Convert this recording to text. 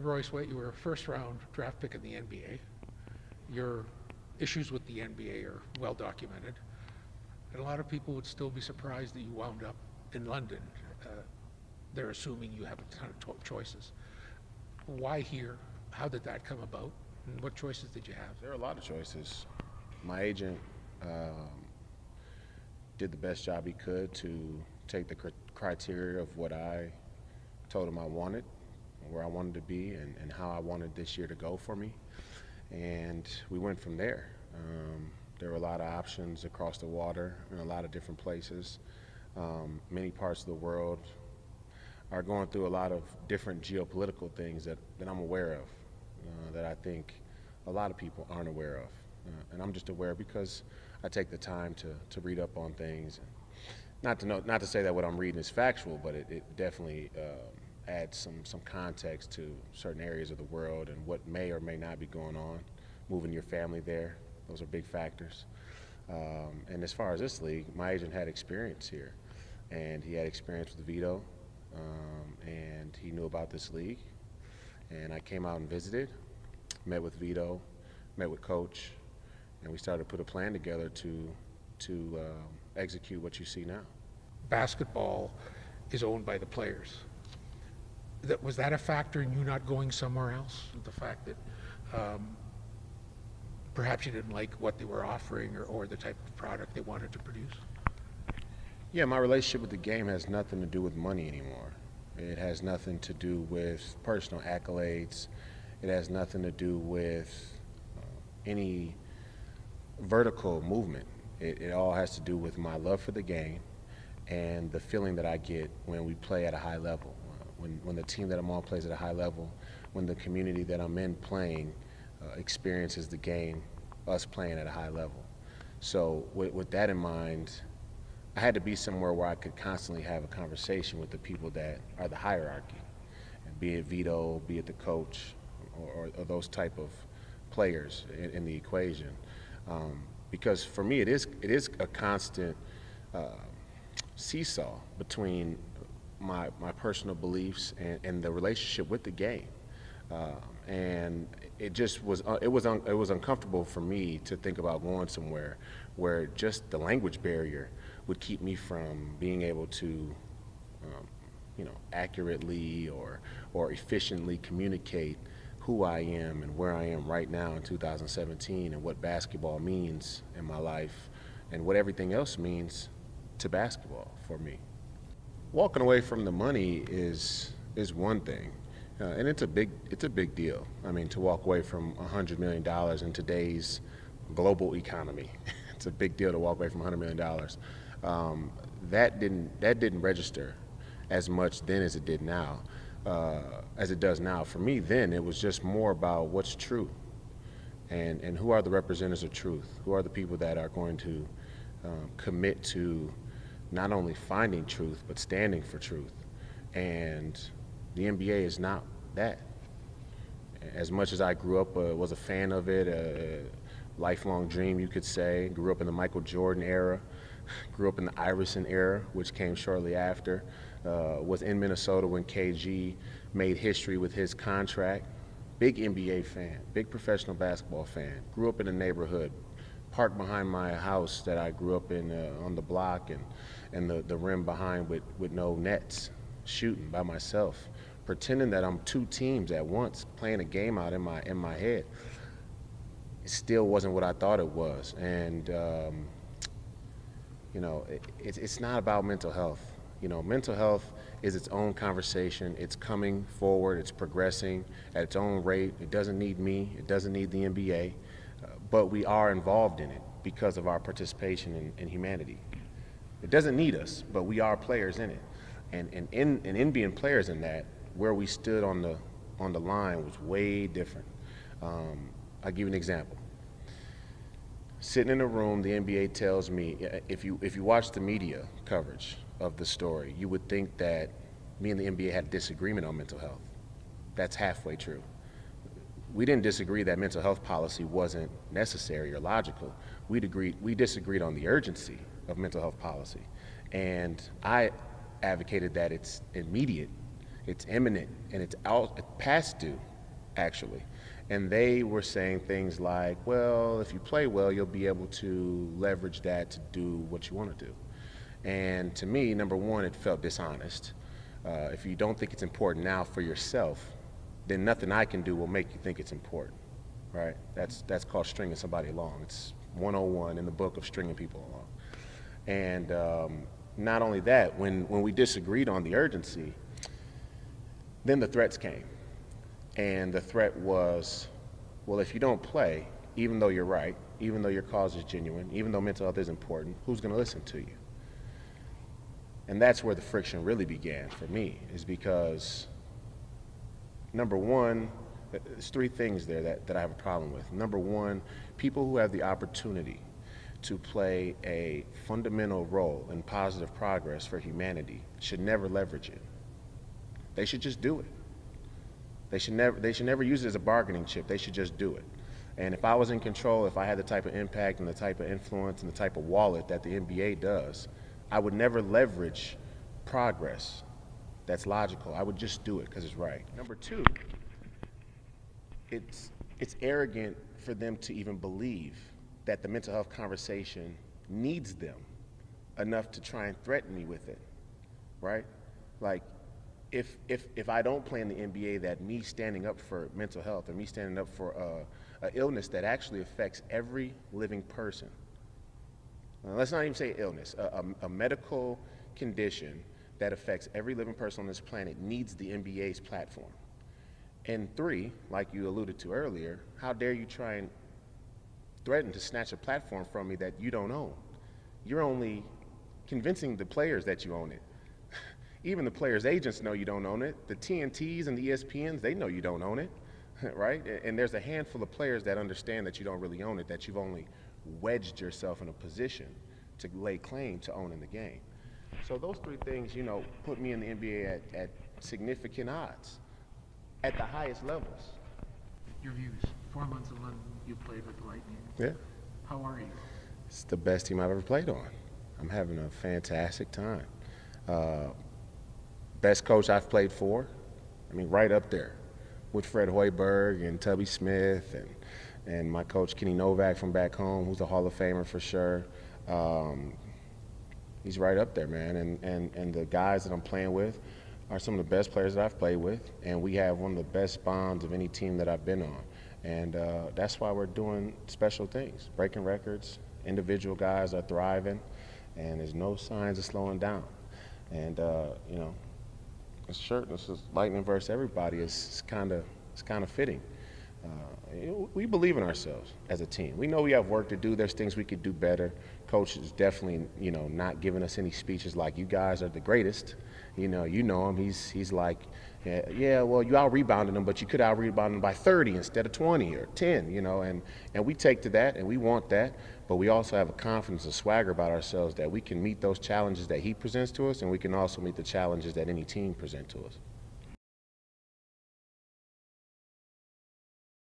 Royce White, you were a first-round draft pick in the NBA. Your issues with the NBA are well documented, and a lot of people would still be surprised that you wound up in London. They're assuming you have a ton of choices. Why here? How did that come about? And what choices did you have? There are a lot of choices. My agent did the best job he could to take the criteria of what I told him I wanted, where I wanted to be, and how I wanted this year to go for me. And we went from there. There were a lot of options across the water in a lot of different places. Many parts of the world are going through a lot of different geopolitical things that I'm aware of, that I think a lot of people aren't aware of. And I'm just aware because I take the time to read up on things. Not to say that what I'm reading is factual, but it definitely adds some context to certain areas of the world and what may or may not be going on. Moving your family there, those are big factors. And as far as this league, my agent had experience here, and he had experience with Vito, and he knew about this league. And I came out and visited, met with Vito, met with Coach, and we started to put a plan together to execute what you see now. Basketball is owned by the players. Was that a factor in you not going somewhere else? The fact that perhaps you didn't like what they were offering or the type of product they wanted to produce? Yeah, my relationship with the game has nothing to do with money anymore. It has nothing to do with personal accolades. It has nothing to do with any vertical movement. It all has to do with my love for the game and the feeling that I get when we play at a high level. When the team that I'm on plays at a high level, when the community that I'm in playing experiences the game, us playing at a high level. So with that in mind, I had to be somewhere where I could constantly have a conversation with the people that are the hierarchy, and be it Vito, be it the coach, or those type of players in the equation. Because for me, it is a constant seesaw between my personal beliefs and the relationship with the game, and it just was it was uncomfortable for me to think about going somewhere where just the language barrier would keep me from being able to accurately or efficiently communicate who I am and where I am right now in 2017 and what basketball means in my life and what everything else means to basketball for me. Walking away from the money is one thing, and it's a big deal. I mean, to walk away from $100 million in today's global economy, it's a big deal to walk away from $100 million. That didn't register as much then as it did now, as it does now. For me, then it was just more about what's true, and who are the representatives of truth, who are the people that are going to commit to not only finding truth, but standing for truth. And the NBA is not that. As much as I grew up, was a fan of it, a lifelong dream, you could say, grew up in the Michael Jordan era, grew up in the Iverson era, which came shortly after, was in Minnesota when KG made history with his contract. Big NBA fan, big professional basketball fan, grew up in a neighborhood, parked behind my house that I grew up in on the block, and the rim behind with no nets, shooting by myself, pretending that I'm two teams at once, playing a game out in my head. It still wasn't what I thought it was, and it's not about mental health. Mental health is its own conversation. It's coming forward. It's progressing at its own rate. It doesn't need me. It doesn't need the NBA. But we are involved in it because of our participation in humanity. It doesn't need us, but we are players in it. And in being players in that, where we stood on the line was way different. I'll give you an example. Sitting in a room, the NBA tells me, if you watch the media coverage of the story, you would think that me and the NBA had a disagreement on mental health. That's halfway true. We didn't disagree that mental health policy wasn't necessary or logical. We disagreed on the urgency of mental health policy. And I advocated that it's immediate, it's imminent, and it's past due. actually. And they were saying things like, well, if you play well, you'll be able to leverage that to do what you want to do. And to me, number one, it felt dishonest. If you don't think it's important now for yourself, then nothing I can do will make you think it's important, right? That's called stringing somebody along. It's 101 in the book of stringing people along. And not only that, when we disagreed on the urgency, then the threats came. And the threat was, well, if you don't play, even though you're right, even though your cause is genuine, even though mental health is important, who's going to listen to you? And that's where the friction really began for me, is because, number one, there's three things there that I have a problem with. Number one, people who have the opportunity to play a fundamental role in positive progress for humanity should never leverage it. They should just do it. They should never use it as a bargaining chip. They should just do it. And if I was in control, if I had the type of impact and the type of influence and the type of wallet that the NBA does, I would never leverage progress that's logical. I would just do it because it's right. Number two, it's arrogant for them to even believe that the mental health conversation needs them enough to try and threaten me with it, right? Like, if I don't play in the NBA, that me standing up for mental health or me standing up for an illness that actually affects every living person. Let's not even say illness, a medical condition that affects every living person on this planet needs the NBA's platform. And three, like you alluded to earlier, how dare you try and threaten to snatch a platform from me that you don't own? You're only convincing the players that you own it. Even the players' agents know you don't own it. The TNTs and the ESPNs, they know you don't own it, right? And there's a handful of players that understand that you don't really own it, that you've only wedged yourself in a position to lay claim to owning the game. So those three things, you know, put me in the NBA at significant odds, at the highest levels. Your views. 4 months in London, you played with the Lightning. Yeah. How are you? It's the best team I've ever played on. I'm having a fantastic time. Best coach I've played for, I mean, right up there with Fred Hoiberg and Tubby Smith and my coach Kenny Novak from back home, who's a Hall of Famer for sure. He's right up there, man. And the guys that I'm playing with are some of the best players that I've played with, and we have one of the best bonds of any team that I've been on. And that's why we're doing special things, breaking records. Individual guys are thriving, and there's no signs of slowing down. And you know, this shirt, this is Lightning versus everybody. It's kind of fitting. We believe in ourselves as a team. We know we have work to do. There's things we could do better. Coach is definitely, you know, not giving us any speeches like, you guys are the greatest. You know him. He's like, yeah, well, you out-rebounded him, but you could out-rebound him by 30 instead of 20 or 10, you know. And we take to that, and we want that. But we also have a confidence, a swagger about ourselves that we can meet those challenges that he presents to us, and we can also meet the challenges that any team presents to us.